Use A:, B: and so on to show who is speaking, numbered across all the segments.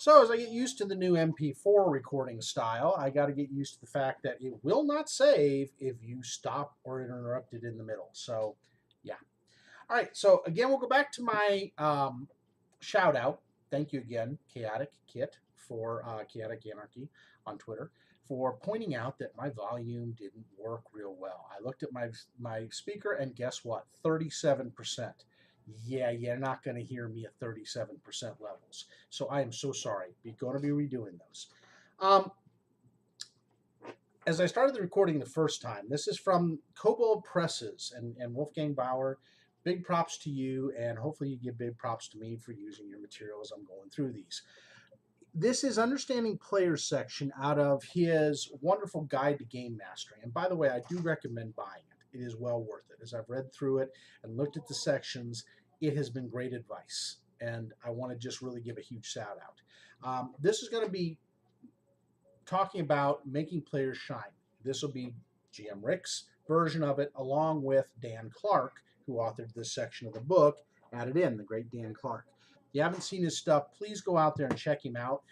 A: So as I get used to the new MP4 recording style, I got to get used to the fact that it will not save if you stop or interrupt it in the middle. So, yeah. All right. So again, we'll go back to my shout out. Thank you again, Chaotic Kit, for Chaotic Anarchy on Twitter, for pointing out that my volume didn't work real well. I looked at my speaker, and guess what? 37%. Yeah, you're not going to hear me at 37% levels. So I am so sorry. We're going to be redoing those. As I started the recording the first time, this is from Kobold Presses and Wolfgang Bauer. Big props to you, and hopefully you give big props to me for using your materials. I'm going through these. This is Understanding Players section out of his wonderful guide to game mastering. And by the way, I do recommend buying it. It is well worth it. As I've read through it and looked at the sections, it has been great advice. And I want to just really give a huge shout out. This is going to be talking about making players shine. This will be GM Rick's version of it, along with Dan Clark, who authored this section of the book, added in, the great Dan Clark. If you haven't seen his stuff, please go out there and check him out.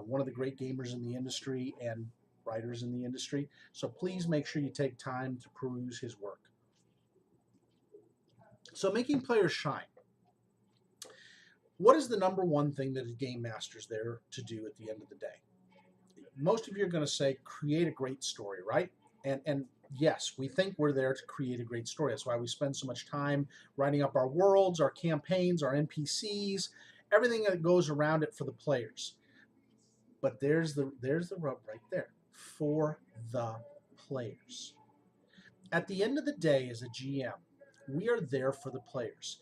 A: One of the great gamers in the industry and writers in the industry. So please make sure you take time to peruse his work. So making players shine. What is the number one thing that a game master's there to do at the end of the day? Most of you are going to say, create a great story, right? And yes, we think we're there to create a great story. That's why we spend so much time writing up our worlds, our campaigns, our NPCs, everything that goes around it for the players. But there's the rub right there, for the players. At the end of the day, as a GM, we are there for the players.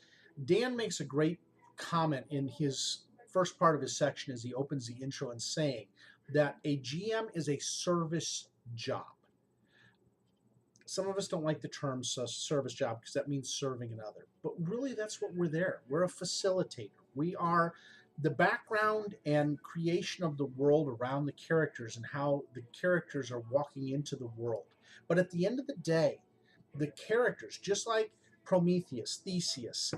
A: Dan makes a great comment in his first part of his section as he opens the intro and saying that a GM is a service job. Some of us don't like the term service job because that means serving another. But really, that's what we're there. We're a facilitator. We are the background and creation of the world around the characters and how the characters are walking into the world. But at the end of the day, the characters, just like Prometheus, Theseus,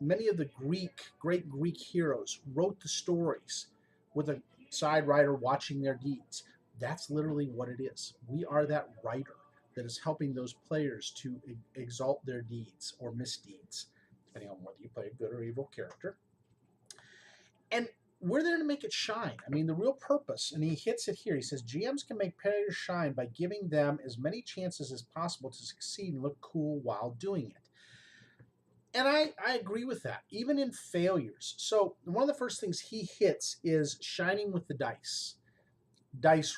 A: many of the great Greek heroes wrote the stories with a side writer watching their deeds. That's literally what it is. We are that writer that is helping those players to exalt their deeds or misdeeds, depending on whether you play a good or evil character. And we're there to make it shine. I mean, the real purpose, and he hits it here. He says, GMs can make players shine by giving them as many chances as possible to succeed and look cool while doing it. And I agree with that, even in failures. So one of the first things he hits is shining with the dice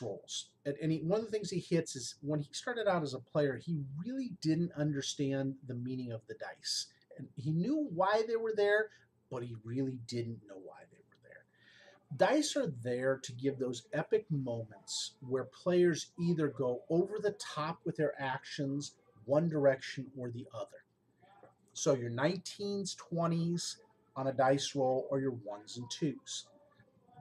A: rolls. And one of the things he hits is when he started out as a player, he really didn't understand the meaning of the dice. And he knew why they were there, but he really didn't know why they were there. Dice are there to give those epic moments where players either go over the top with their actions, one direction or the other. So your 19s, 20s on a dice roll, or your 1s and 2s.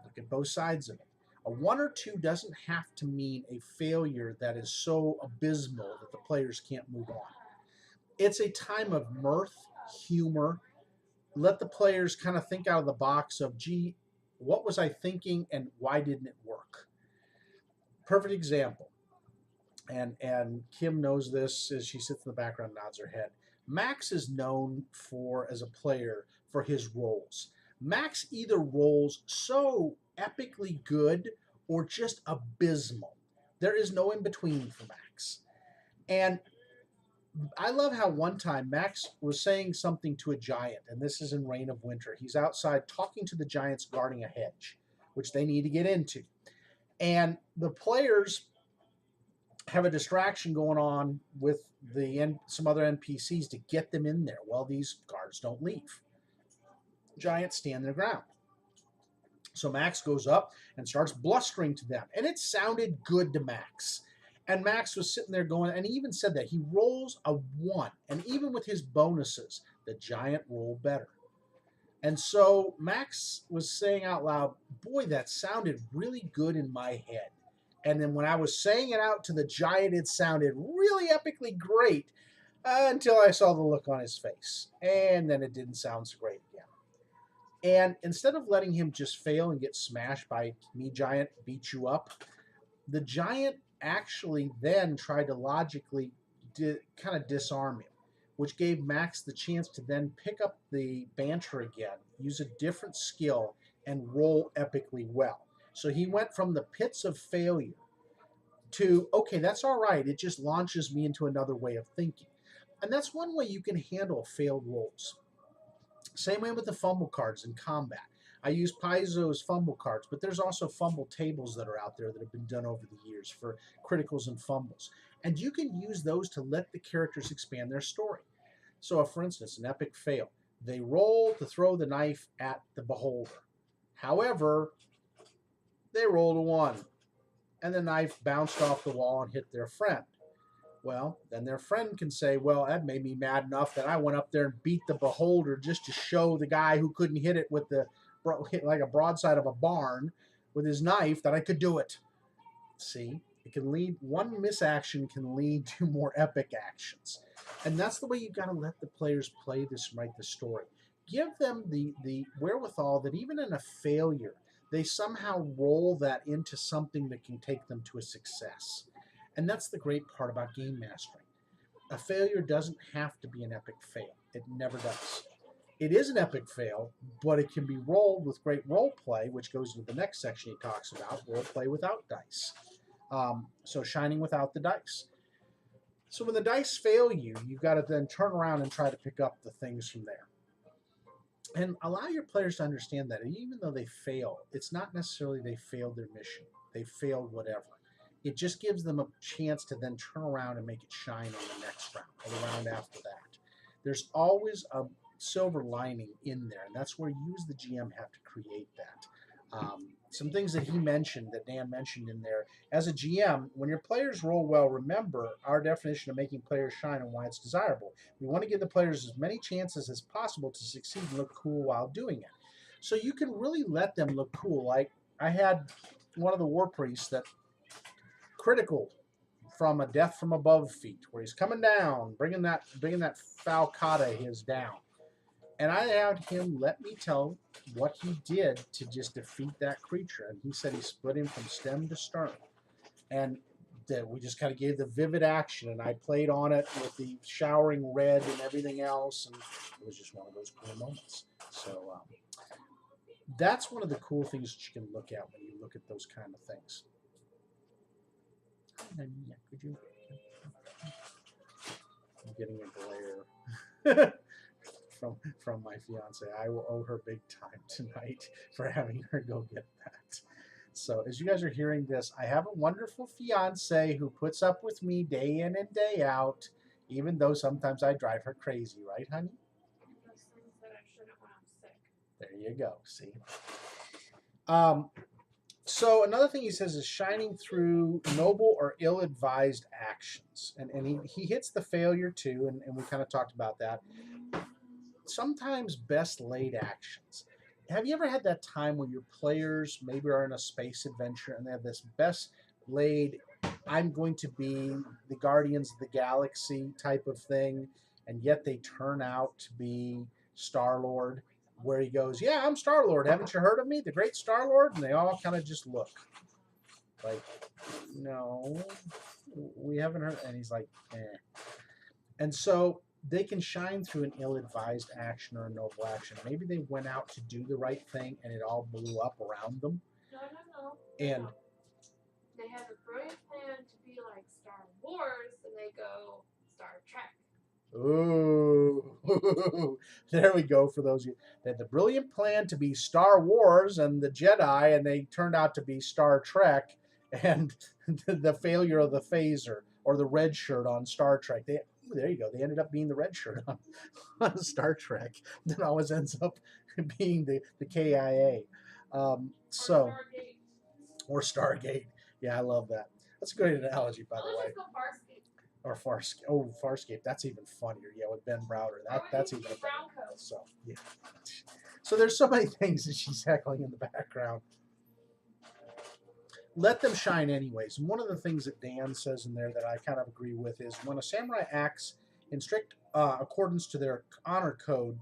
A: Look at both sides of it. A 1 or 2 doesn't have to mean a failure that is so abysmal that the players can't move on. It's a time of mirth, humor. Let the players kind of think out of the box of, gee, what was I thinking and why didn't it work? Perfect example. And Kim knows this as she sits in the background and nods her head. Max is known for, as a player, for his rolls. Max either rolls so epically good or just abysmal. There is no in between for Max. And I love how one time Max was saying something to a giant, and this is in Reign of Winter. He's outside talking to the giants guarding a hedge, which they need to get into. And the players have a distraction going on with some other NPCs to get them in there. Well, these guards don't leave. Giants stand their ground. So Max goes up and starts blustering to them. And it sounded good to Max. And Max was sitting there going, and he even said that he rolls a 1. And even with his bonuses, the giant rolled better. And so Max was saying out loud, boy, that sounded really good in my head. And then when I was saying it out to the giant, it sounded really epically great until I saw the look on his face. And then it didn't sound so great again. And instead of letting him just fail and get smashed by me giant, beat you up, the giant actually then tried to logically kind of disarm him, which gave Max the chance to then pick up the banter again, use a different skill, and roll epically well. So he went from the pits of failure to, okay, that's all right. It just launches me into another way of thinking. And that's one way you can handle failed rolls. Same way with the fumble cards in combat. I use Paizo's fumble cards, but there's also fumble tables that are out there that have been done over the years for criticals and fumbles. And you can use those to let the characters expand their story. So, for instance, an epic fail. They roll to throw the knife at the beholder. However, they rolled a 1, and the knife bounced off the wall and hit their friend. Well, then their friend can say, well, that made me mad enough that I went up there and beat the beholder just to show the guy who couldn't hit it with like a broadside of a barn with his knife that I could do it. See, it can lead, one misaction can lead to more epic actions. And that's the way you got to let the players play this and write the story. Give them the wherewithal that even in a failure, they somehow roll that into something that can take them to a success. And that's the great part about game mastering. A failure doesn't have to be an epic fail. It never does. It is an epic fail, but it can be rolled with great role play, which goes into the next section he talks about, role play without dice. So shining without the dice. So when the dice fail you, you've got to then turn around and try to pick up the things from there. And allow your players to understand that even though they fail, it's not necessarily they failed their mission. They failed whatever. It just gives them a chance to then turn around and make it shine on the next round or the round after that. There's always a silver lining in there, and that's where you as the GM have to create that. Some things that he mentioned, that Dan mentioned in there, as a GM, when your players roll well, remember our definition of making players shine and why it's desirable. We want to give the players as many chances as possible to succeed and look cool while doing it. So you can really let them look cool. Like I had one of the war priests that critical from a death from above feat, where he's coming down, bringing that falcata his down. And I had him let me tell what he did to just defeat that creature. And he said he split him from stem to stern. And that we just kind of gave the vivid action, and I played on it with the showering red and everything else, and it was just one of those cool moments. So that's one of the cool things that you can look at when you look at those kind of things. Yeah, could you? I'm getting a glare from my fiance. I will owe her big time tonight for having her go get that. So as you guys are hearing this, I have a wonderful fiance who puts up with me day in and day out, even though sometimes I drive her crazy, right, honey?
B: Those things that I shouldn't when I'm sick.
A: There you go. See. So another thing he says is shining through noble or ill-advised actions. And he hits the failure too, and we kind of talked about that. Sometimes best laid actions. Have you ever had that time where your players maybe are in a space adventure and they have this best laid, I'm going to be the Guardians of the Galaxy type of thing, and yet they turn out to be Star-Lord, where he goes, yeah, I'm Star-Lord. Haven't you heard of me? The great Star-Lord? And they all kind of just look like, no, we haven't heard. And he's like, eh. And so they can shine through an ill-advised action or a noble action. Maybe they went out to do the right thing and it all blew up around them.
B: No.
A: And
B: they have a brilliant plan to be like Star Wars, and they go Star Trek.
A: Ooh, there we go for those of you. They had the brilliant plan to be Star Wars and the Jedi, and they turned out to be Star Trek and the failure of the phaser or the red shirt on Star Trek. There you go. They ended up being the red shirt on Star Trek. That always ends up being the KIA. Or Stargate. Yeah, I love that. That's a great analogy, by the way.
B: Let's go Farscape.
A: Or Farscape. Oh, Farscape. That's even funnier. Yeah, with Ben Browder. That's even better. So yeah. So there's so many things that she's heckling in the background. Let them shine anyways. And one of the things that Dan says in there that I kind of agree with is when a samurai acts in strict accordance to their honor code,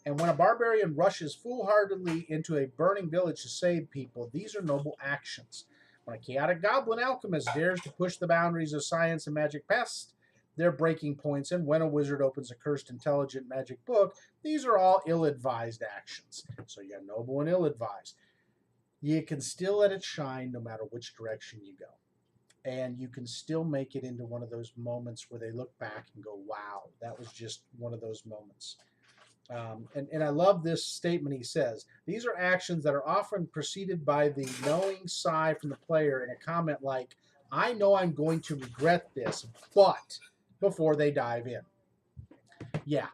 A: And when a barbarian rushes foolhardily into a burning village to save people, these are noble actions. When a chaotic goblin alchemist dares to push the boundaries of science and magic past their breaking points, and when a wizard opens a cursed intelligent magic book, these are all ill-advised actions. So you got noble and ill-advised. You can still let it shine no matter which direction you go. And you can still make it into one of those moments where they look back and go, wow, that was just one of those moments. And I love this statement he says. These are actions that are often preceded by the knowing sigh from the player in a comment like, I know I'm going to regret this, but before they dive in. Yeah.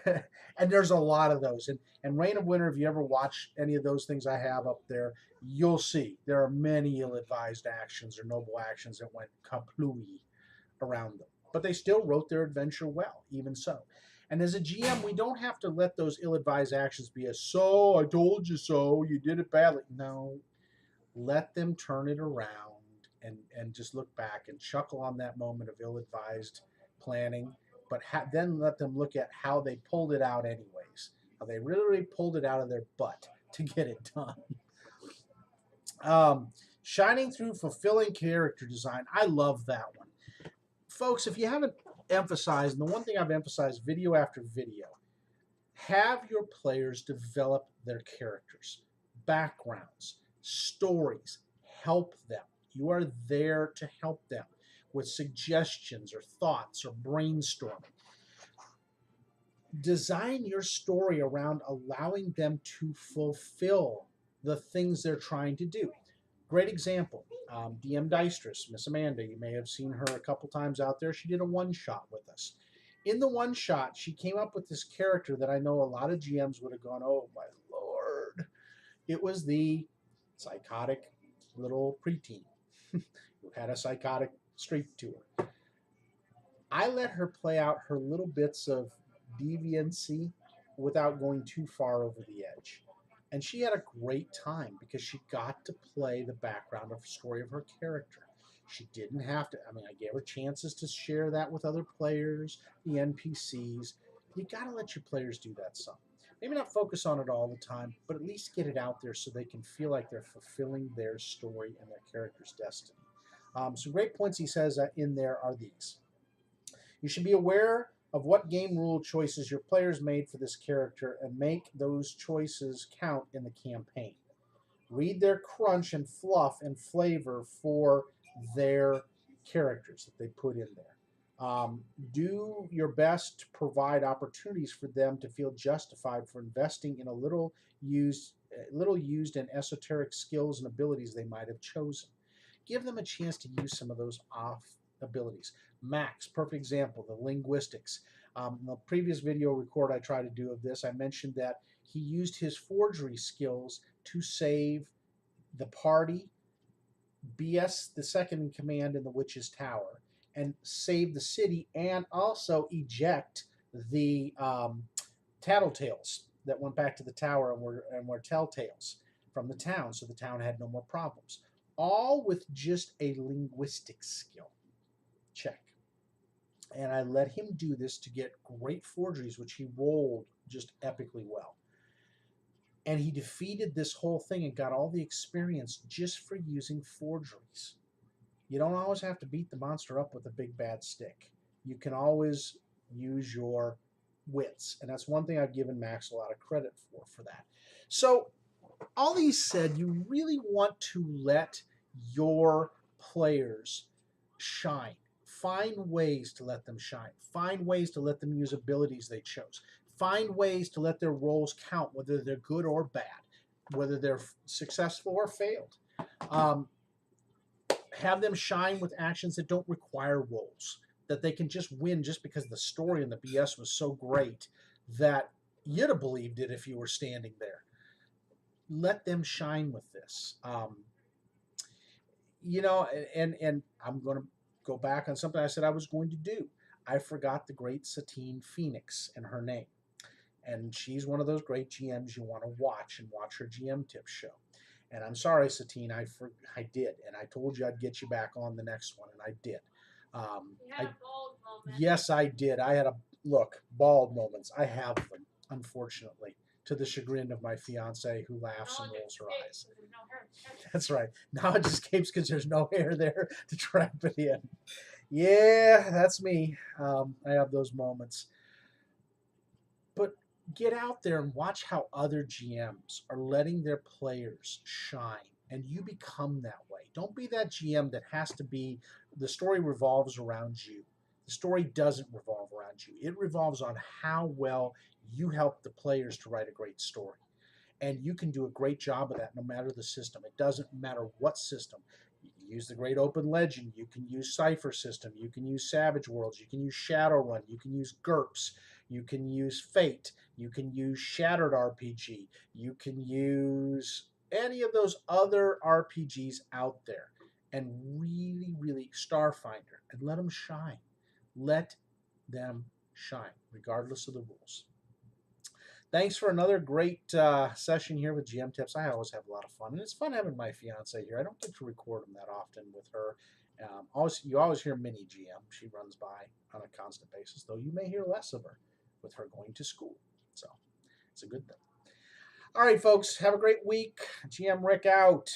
A: And there's a lot of those. And Reign of Winter, if you ever watch any of those things I have up there, you'll see there are many ill-advised actions or noble actions that went kaplooey around them. But they still wrote their adventure well, even so. And as a GM, we don't have to let those ill-advised actions be a so, I told you so, you did it badly. No, let them turn it around and just look back and chuckle on that moment of ill-advised planning, but then let them look at how they pulled it out anyways. How they really pulled it out of their butt to get it done. Shining through fulfilling character design. I love that one. Folks, if you haven't emphasized, and the one thing I've emphasized video after video, have your players develop their characters, backgrounds, stories. Help them. You are there to help them with suggestions or thoughts or brainstorming. Design your story around allowing them to fulfill the things they're trying to do. Great example, DM Dystress, Miss Amanda. You may have seen her a couple times out there. She did a one-shot with us. In the one-shot, she came up with this character that I know a lot of GMs would have gone, oh my lord. It was the psychotic little preteen who had a psychotic streak to her. I let her play out her little bits of deviancy without going too far over the edge. And she had a great time because she got to play the background of story of her character. She didn't have to, I mean, I gave her chances to share that with other players, the NPCs. You got to let your players do that some. Maybe not focus on it all the time, but at least get it out there so they can feel like they're fulfilling their story and their character's destiny. Some great points he says in there are these. You should be aware of what game rule choices your players made for this character and make those choices count in the campaign. Read their crunch and fluff and flavor for their characters that they put in there. Do your best to provide opportunities for them to feel justified for investing in a little used and esoteric skills and abilities they might have chosen. Give them a chance to use some of those off abilities. Max, perfect example, the linguistics. In the previous video record I tried to do of this, I mentioned that he used his forgery skills to save the party, BS the second in command in the Witch's Tower, and save the city, and also eject the Tattletales that went back to the tower and were telltales from the town, so the town had no more problems. All with just a linguistic skill. Check. And I let him do this to get great forgeries, which he rolled just epically well. And he defeated this whole thing and got all the experience just for using forgeries. You don't always have to beat the monster up with a big bad stick. You can always use your wits. And that's one thing I've given Max a lot of credit for that. So all these said, you really want to let your players shine. Find ways to let them shine. Find ways to let them use abilities they chose. Find ways to let their roles count, whether they're good or bad, whether they're successful or failed. Have them shine with actions that don't require rolls, that they can just win just because the story and the BS was so great that you'd have believed it if you were standing there. Let them shine with this. And I'm going to go back on something I said I was going to do. I forgot the great Satine Phoenix and her name. And she's one of those great GMs you want to watch and watch her GM tips show. And I'm sorry, Satine, I did. And I told you I'd get you back on the next one, and I did.
B: You had a bald moment.
A: Yes, I did. I had bald moments. I have them. unfortunately, to the chagrin of my fiance, who laughs and rolls her eyes.
B: There's no hair to catch it.
A: That's right. Now it escapes because there's no hair there to trap it in. Yeah, that's me. I have those moments. But get out there and watch how other GMs are letting their players shine, and you become that way. Don't be that GM that has to be, the story revolves around you. The story doesn't revolve around you, it revolves on how well you help the players to write a great story. And you can do a great job of that no matter the system. It doesn't matter what system. You can use the Great Open Legend, you can use Cipher System, you can use Savage Worlds, you can use Shadowrun, you can use GURPS, you can use Fate, you can use Shattered RPG, you can use any of those other RPGs out there, and really, really Starfinder, and let them shine. Let them shine, regardless of the rules. Thanks for another great session here with GM Tips. I always have a lot of fun, and it's fun having my fiance here. I don't get to record them that often with her. You always hear Mini GM. She runs by on a constant basis, though you may hear less of her with her going to school. So it's a good thing. All right, folks, have a great week. GM Rick out.